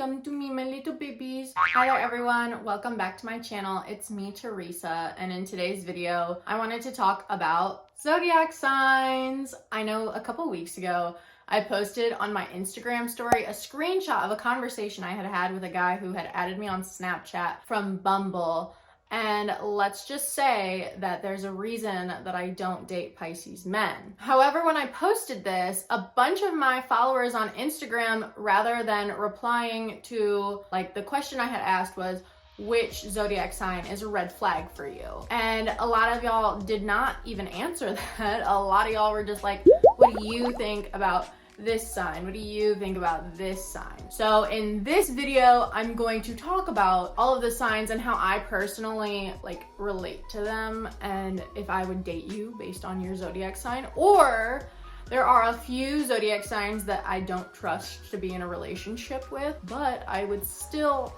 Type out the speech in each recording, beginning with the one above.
welcome to me, my little babies. Hi there everyone, welcome back to my channel. It's me, Teresa, and in today's video, I wanted to talk about zodiac signs. I know a couple weeks ago, I posted on my Instagram story a screenshot of a conversation I had with a guy who had added me on Snapchat from Bumble. And let's just say that there's a reason that I don't date Pisces men. However, when I posted this, a bunch of my followers on Instagram, rather than replying to like the question I had asked was, which zodiac sign is a red flag for you? And a lot of y'all did not even answer that. A lot of y'all were just like, what do you think about this sign? What do you think about this sign? So in this video, I'm going to talk about all of the signs and how I personally like relate to them, and if I would date you based on your zodiac sign, or there are a few zodiac signs that I don't trust to be in a relationship with, but I would still.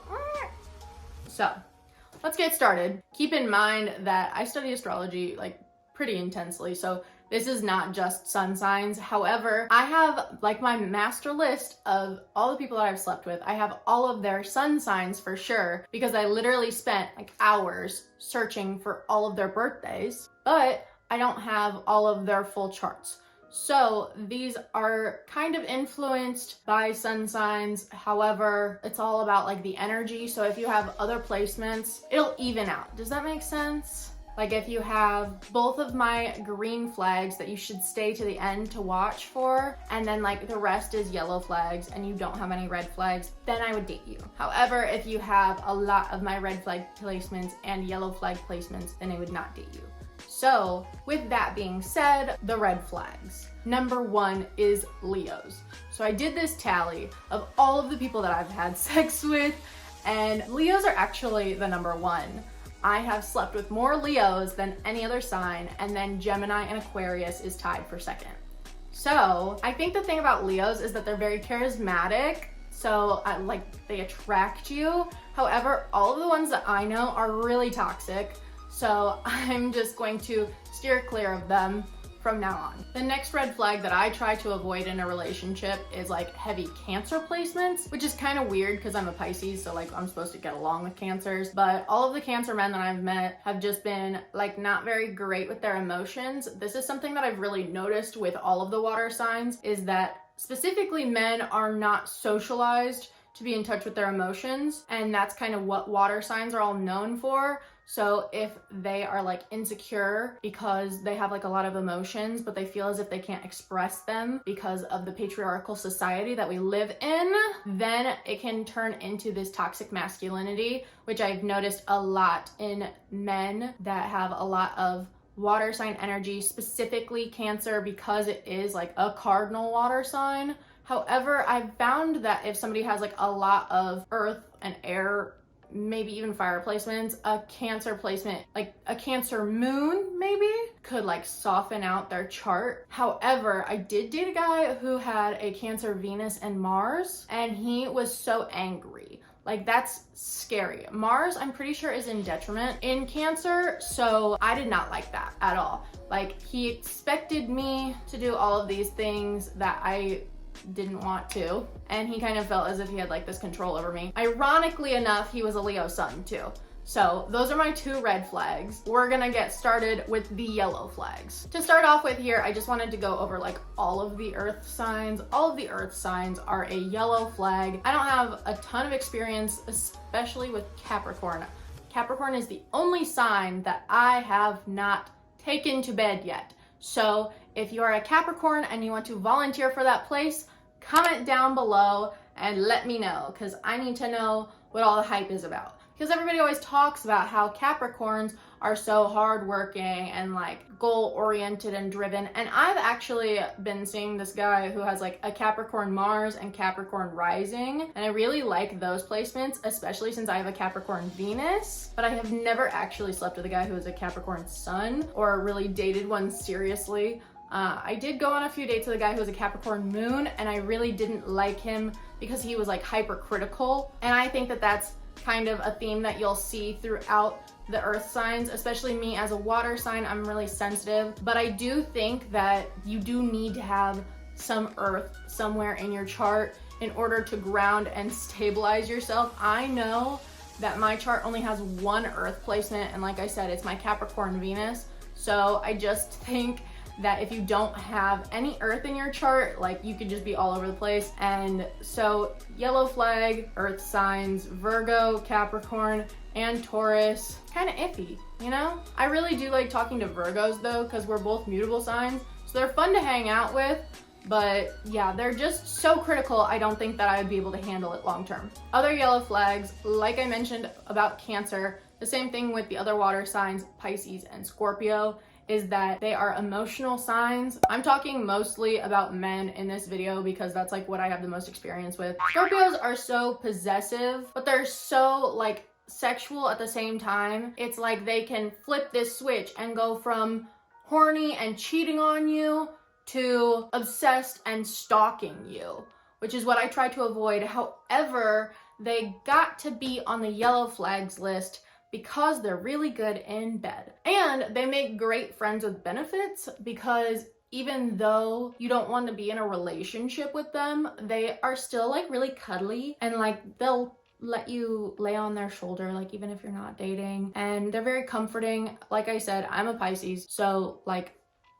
So let's get started. Keep in mind that I study astrology like pretty intensely, so this is not just sun signs. However, I have like my master list of all the people that I've slept with. I have all of their sun signs for sure, because I literally spent like hours searching for all of their birthdays, but I don't have all of their full charts. So these are kind of influenced by sun signs. However, it's all about like the energy. So if you have other placements, it'll even out. Does that make sense? Like if you have both of my green flags that you should stay to the end to watch for, and then like the rest is yellow flags and you don't have any red flags, then I would date you. However, if you have a lot of my red flag placements and yellow flag placements, then I would not date you. So with that being said, the red flags. Number one is Leos. So I did this tally of all of the people that I've had sex with, and Leos are actually the number one. I have slept with more Leos than any other sign, and then Gemini and Aquarius is tied for second. So I think the thing about Leos is that they're very charismatic, so like they attract you. However, all of the ones that I know are really toxic, so I'm just going to steer clear of them from now on. The next red flag that I try to avoid in a relationship is like heavy Cancer placements, which is kind of weird because I'm a Pisces, so like I'm supposed to get along with Cancers, but all of the Cancer men that I've met have just been like not very great with their emotions. This is something that I've really noticed with all of the water signs, is that specifically men are not socialized to be in touch with their emotions, and that's kind of what water signs are all known for. So if they are like insecure because they have like a lot of emotions, but they feel as if they can't express them because of the patriarchal society that we live in, then it can turn into this toxic masculinity, which I've noticed a lot in men that have a lot of water sign energy, specifically Cancer, because it is like a cardinal water sign. However, I've found that if somebody has like a lot of earth and air, maybe even fire placements, a Cancer placement, like a Cancer moon maybe, could like soften out their chart. However, I did date a guy who had a Cancer Venus and Mars, and he was so angry. Like that's scary. Mars, I'm pretty sure, is in detriment in Cancer, so I did not like that at all. Like he expected me to do all of these things that I didn't want to, and he kind of felt as if he had like this control over me. Ironically enough, he was a Leo sun too. So those are my two red flags. We're gonna get started with the yellow flags. To start off with here, I just wanted to go over like all of the earth signs. All of the earth signs are a yellow flag. I don't have a ton of experience, especially with Capricorn. Capricorn is the only sign that I have not taken to bed yet. So if you are a Capricorn and you want to volunteer for that place, comment down below and let me know, because I need to know what all the hype is about. Because everybody always talks about how Capricorns are so hardworking and like goal-oriented and driven. And I've actually been seeing this guy who has like a Capricorn Mars and Capricorn Rising, and I really like those placements, especially since I have a Capricorn Venus, but I have never actually slept with a guy who is a Capricorn Sun or really dated one seriously. I did go on a few dates with a guy who was a Capricorn Moon, and I really didn't like him because he was like hypercritical, and I think that that's kind of a theme that you'll see throughout the earth signs, especially me as a water sign. I'm really sensitive, but I do think that you do need to have some earth somewhere in your chart in order to ground and stabilize yourself. I know that my chart only has one earth placement, and like I said, it's my Capricorn Venus. So I just think that if you don't have any earth in your chart, like you could just be all over the place. And so yellow flag, earth signs, Virgo, Capricorn, and Taurus, kind of iffy, you know? I really do like talking to Virgos though, because we're both mutable signs. So they're fun to hang out with, but yeah, they're just so critical. I don't think that I would be able to handle it long term. Other yellow flags, like I mentioned about Cancer, the same thing with the other water signs, Pisces and Scorpio, is that they are emotional signs. I'm talking mostly about men in this video because that's like what I have the most experience with. Scorpios are so possessive, but they're so like sexual at the same time. It's like they can flip this switch and go from horny and cheating on you to obsessed and stalking you, which is what I try to avoid. However, they got to be on the yellow flags list because they're really good in bed. And they make great friends with benefits because even though you don't want to be in a relationship with them, they are still like really cuddly and like they'll let you lay on their shoulder, like even if you're not dating, and they're very comforting. Like I said, I'm a Pisces, so like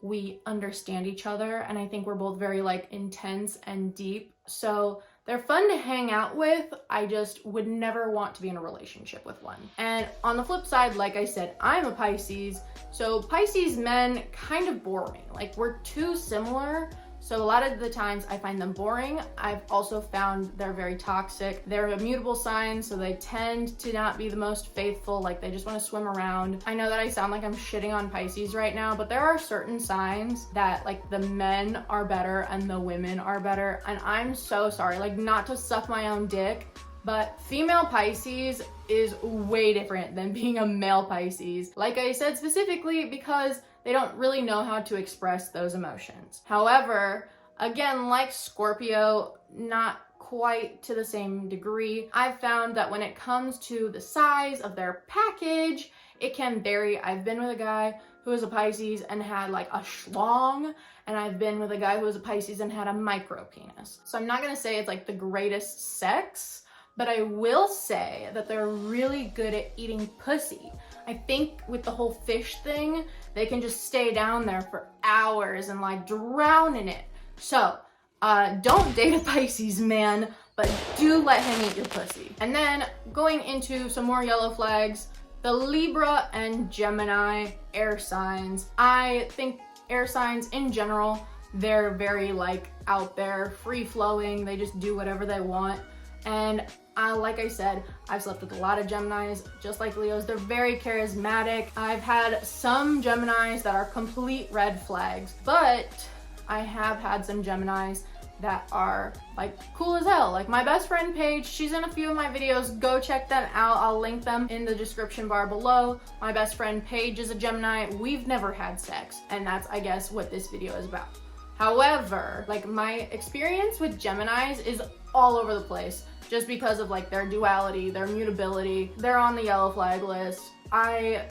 we understand each other, and I think we're both very like intense and deep, so they're fun to hang out with. I just would never want to be in a relationship with one. And on the flip side, like I said, I'm a Pisces, so Pisces men kind of bore me. Like we're too similar, so a lot of the times I find them boring. I've also found they're very toxic. They're immutable signs, so they tend to not be the most faithful, like they just want to swim around. I know that I sound like I'm shitting on Pisces right now, but there are certain signs that like the men are better and the women are better, and I'm so sorry, like not to suck my own dick, but female Pisces is way different than being a male Pisces. Like I said, specifically because they don't really know how to express those emotions. However, again, like Scorpio, not quite to the same degree. I've found that when it comes to the size of their package, it can vary. I've been with a guy who was a Pisces and had like a schlong, and I've been with a guy who was a Pisces and had a micro penis. So I'm not gonna say it's like the greatest sex, but I will say that they're really good at eating pussy. I think with the whole fish thing, they can just stay down there for hours and like drown in it. So don't date a Pisces man, but do let him eat your pussy. And then going into some more yellow flags, the Libra and Gemini air signs. I think air signs in general, they're very like out there, free flowing. They just do whatever they want. And like I said, I've slept with a lot of Geminis, just like Leos. They're very charismatic. I've had some Geminis that are complete red flags, but I have had some Geminis that are like cool as hell. Like my best friend Paige, she's in a few of my videos. Go check them out. I'll link them in the description bar below. My best friend Paige is a Gemini. We've never had sex, and that's, I guess, what this video is about. However, like my experience with Geminis is all over the place just because of like their duality, their mutability. They're on the yellow flag list. I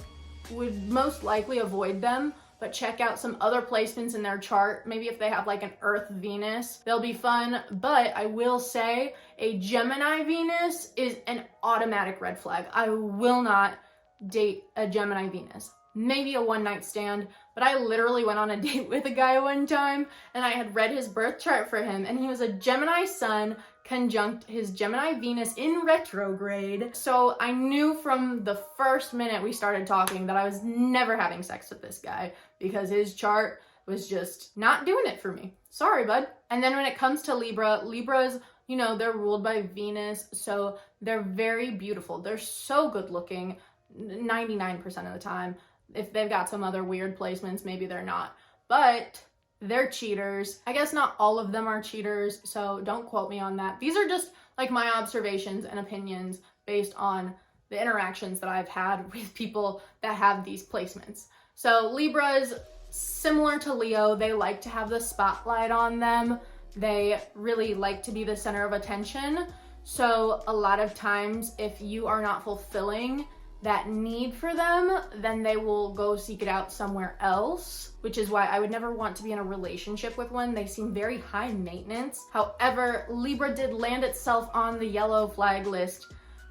would most likely avoid them, but check out some other placements in their chart. Maybe if they have like an Earth Venus, they'll be fun. But I will say a Gemini Venus is an automatic red flag. I will not date a Gemini Venus. Maybe a one-night stand, but I literally went on a date with a guy one time and I had read his birth chart for him, and he was a Gemini Sun conjunct his Gemini Venus in retrograde. So I knew from the first minute we started talking that I was never having sex with this guy because his chart was just not doing it for me. Sorry, bud. And then when it comes to Libras, you know, they're ruled by Venus, so they're very beautiful. They're so good looking 99% of the time. If they've got some other weird placements, maybe they're not, but they're cheaters. I guess not all of them are cheaters, so don't quote me on that. These are just like my observations and opinions based on the interactions that I've had with people that have these placements. So Libras, similar to Leo, they like to have the spotlight on them. They really like to be the center of attention. So a lot of times if you are not fulfilling that need for them, then they will go seek it out somewhere else, which is why I would never want to be in a relationship with one. They seem very high maintenance. However, Libra did land itself on the yellow flag list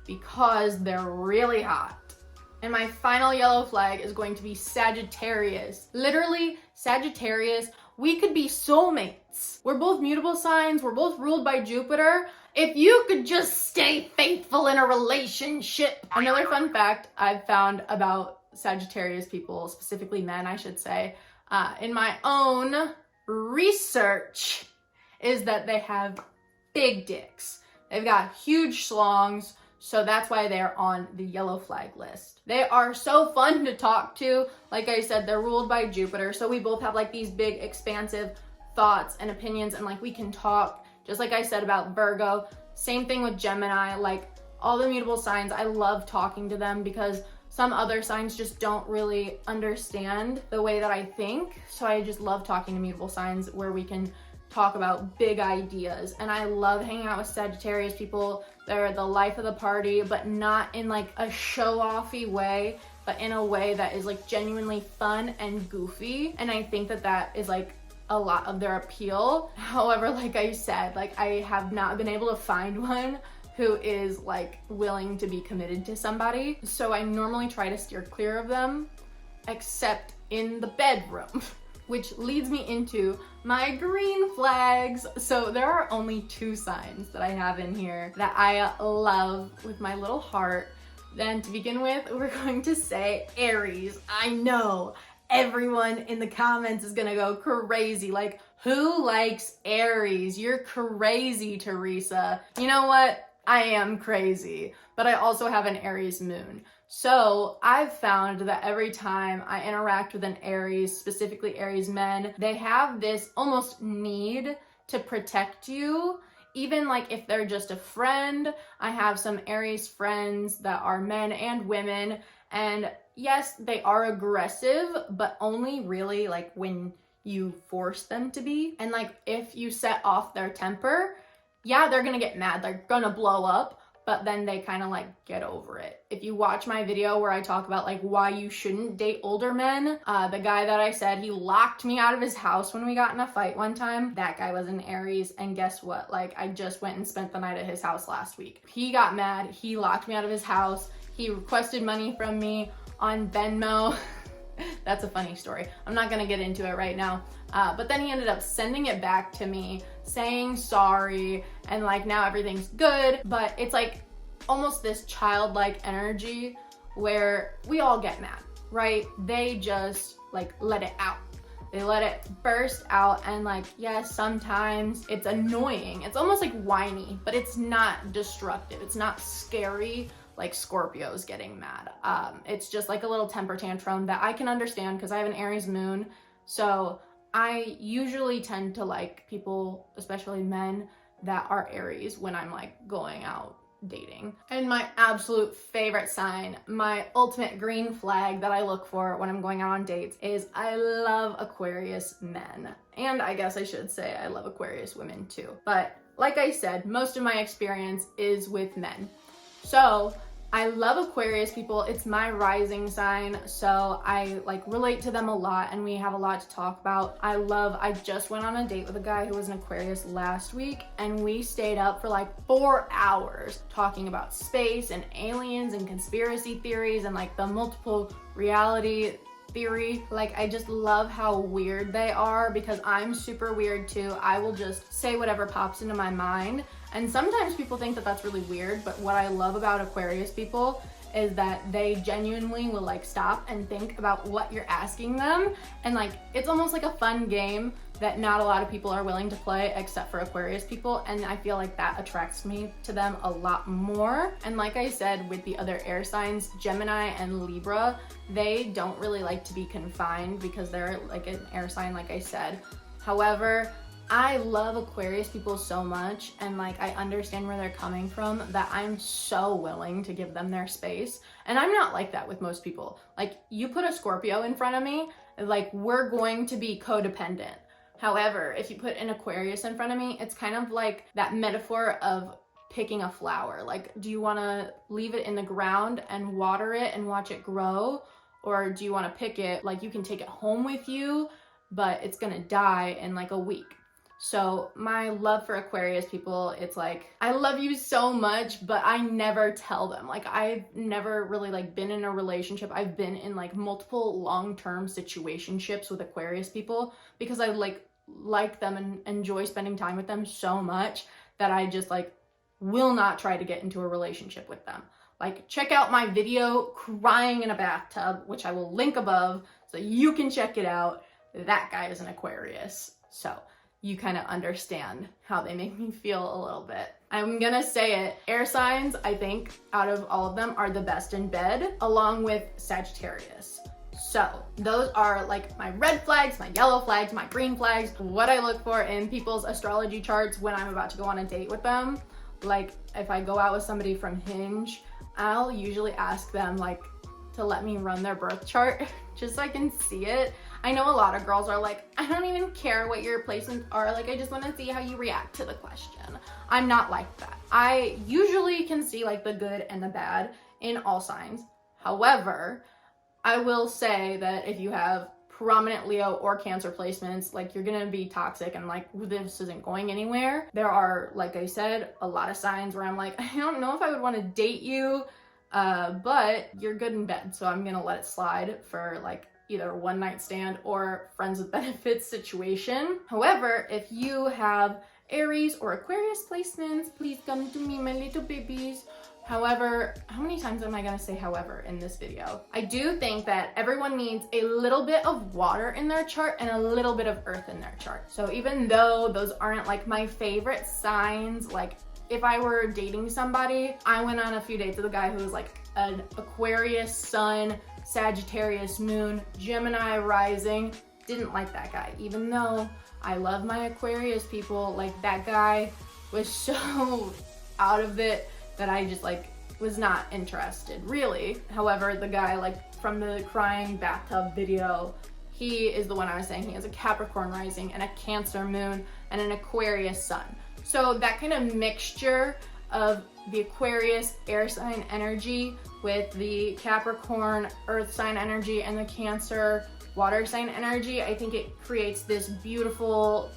because they're really hot. And my final yellow flag is going to be Sagittarius. Literally, Sagittarius, we could be soulmates. We're both mutable signs. We're both ruled by Jupiter. If you could just stay faithful in a relationship. Another fun fact I've found about Sagittarius people, specifically men, I should say, in my own research, is that they have big dicks. They've got huge schlongs, so that's why they're on the yellow flag list. They are so fun to talk to. Like I said, they're ruled by Jupiter, so we both have like these big, expansive thoughts and opinions, and like we can talk. Just like I said about Virgo, same thing with Gemini. Like all the mutable signs, I love talking to them because some other signs just don't really understand the way that I think. So I just love talking to mutable signs where we can talk about big ideas. And I love hanging out with Sagittarius people. They're the life of the party, but not in like a show-offy way, but in a way that is like genuinely fun and goofy. And I think that that is like a lot of their appeal. However, like I said, like I have not been able to find one who is like willing to be committed to somebody. So I normally try to steer clear of them, except in the bedroom, which leads me into my green flags. So there are only 2 signs that I have in here that I love with my little heart. Then to begin with, we're going to say Aries. I know everyone in the comments is gonna go crazy. Like, who likes Aries? You're crazy, Teresa. You know what? I am crazy, but I also have an Aries moon. So I've found that every time I interact with an Aries, specifically Aries men, they have this almost need to protect you. Even like if they're just a friend. I have some Aries friends that are men and women, and yes, they are aggressive, but only really like when you force them to be. And like if you set off their temper, yeah, they're gonna get mad, they're gonna blow up, but then they kind of like get over it. If you watch my video where I talk about like why you shouldn't date older men, the guy that I said he locked me out of his house when we got in a fight one time, that guy was an Aries. And guess what? Like I just went and spent the night at his house last week. He got mad, he locked me out of his house, he requested money from me on Venmo. That's a funny story. I'm not gonna get into it right now. But then he ended up sending it back to me, saying sorry, and like now everything's good. But it's like almost this childlike energy where we all get mad, right? They just like let it out. They let it burst out, and like, yes, sometimes it's annoying. It's almost like whiny, but it's not destructive. It's not scary like Scorpios getting mad. It's just like a little temper tantrum that I can understand because I have an Aries moon. So I usually tend to like people, especially men, that are Aries when I'm like going out dating. And my absolute favorite sign, my ultimate green flag that I look for when I'm going out on dates, is I love Aquarius men. And I guess I should say I love Aquarius women too. But like I said, most of my experience is with men. So I love Aquarius people. It's my rising sign, so I like relate to them a lot and we have a lot to talk about. I just went on a date with a guy who was an Aquarius last week, and we stayed up for like 4 hours talking about space and aliens and conspiracy theories and like the multiple reality theory. Like I just love how weird they are because I'm super weird too. I will just say whatever pops into my mind. And sometimes people think that that's really weird, but what I love about Aquarius people is that they genuinely will like stop and think about what you're asking them. And like, it's almost like a fun game that not a lot of people are willing to play except for Aquarius people. And I feel like that attracts me to them a lot more. And like I said, with the other air signs, Gemini and Libra, they don't really like to be confined because they're like an air sign, like I said. However, I love Aquarius people so much, and like I understand where they're coming from, that I'm so willing to give them their space. And I'm not like that with most people. Like you put a Scorpio in front of me, like we're going to be codependent. However, if you put an Aquarius in front of me, it's kind of like that metaphor of picking a flower. Like, do you want to leave it in the ground and water it and watch it grow? Or do you want to pick it, like you can take it home with you, but it's gonna die in like a week? So my love for Aquarius people, it's like, I love you so much, but I never tell them. Like, I've never really like been in a relationship. I've been in like multiple long-term situationships with Aquarius people because I like them and enjoy spending time with them so much that I just like will not try to get into a relationship with them. Like, check out my video crying in a bathtub, which I will link above so you can check it out. That guy is an Aquarius. So you kind of understand how they make me feel a little bit. I'm gonna say it. Air signs, I think, out of all of them, are the best in bed, along with Sagittarius. So those are like my red flags, my yellow flags, my green flags, what I look for in people's astrology charts when I'm about to go on a date with them. Like, if I go out with somebody from Hinge, I'll usually ask them like to let me run their birth chart just so I can see it. I know a lot of girls are like, I don't even care what your placements are. Like, I just want to see how you react to the question. I'm not like that. I usually can see like the good and the bad in all signs. However, I will say that if you have prominent Leo or Cancer placements, like, you're gonna be toxic and like, this isn't going anywhere. There are, like I said, a lot of signs where I'm like, I don't know if I would want to date you, but you're good in bed, so I'm gonna let it slide for like either a one night stand or friends with benefits situation. However, if you have Aries or Aquarius placements, please come to me, my little babies. However, how many times am I gonna say however in this video? I do think that everyone needs a little bit of water in their chart and a little bit of earth in their chart. So even though those aren't like my favorite signs, like if I were dating somebody, I went on a few dates with a guy who was like an Aquarius sun, Sagittarius moon, Gemini rising. Didn't like that guy, even though I love my Aquarius people. Like, that guy was so out of it that I just like was not interested, really. However, the guy like from the crying bathtub video, he is the one I was saying. He has a Capricorn rising and a Cancer moon and an Aquarius sun. So that kind of mixture of the Aquarius air sign energy with the Capricorn earth sign energy and the Cancer water sign energy, I think it creates this beautiful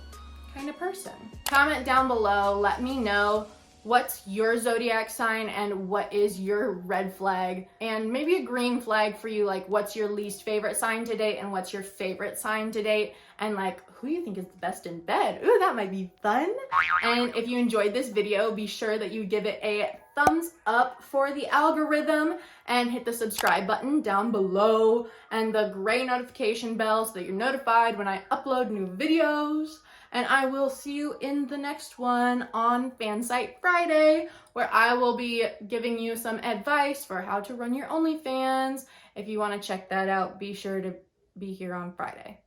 kind of person. Comment down below, let me know what's your zodiac sign and what is your red flag, and maybe a green flag for you, like what's your least favorite sign to date and what's your favorite sign to date, and like who you think is the best in bed. Ooh, that might be fun. And if you enjoyed this video, be sure that you give it a thumbs up for the algorithm and hit the subscribe button down below and the gray notification bell so that you're notified when I upload new videos. And I will see you in the next one on FanSite Friday, where I will be giving you some advice for how to run your OnlyFans. If you want to check that out, be sure to be here on Friday.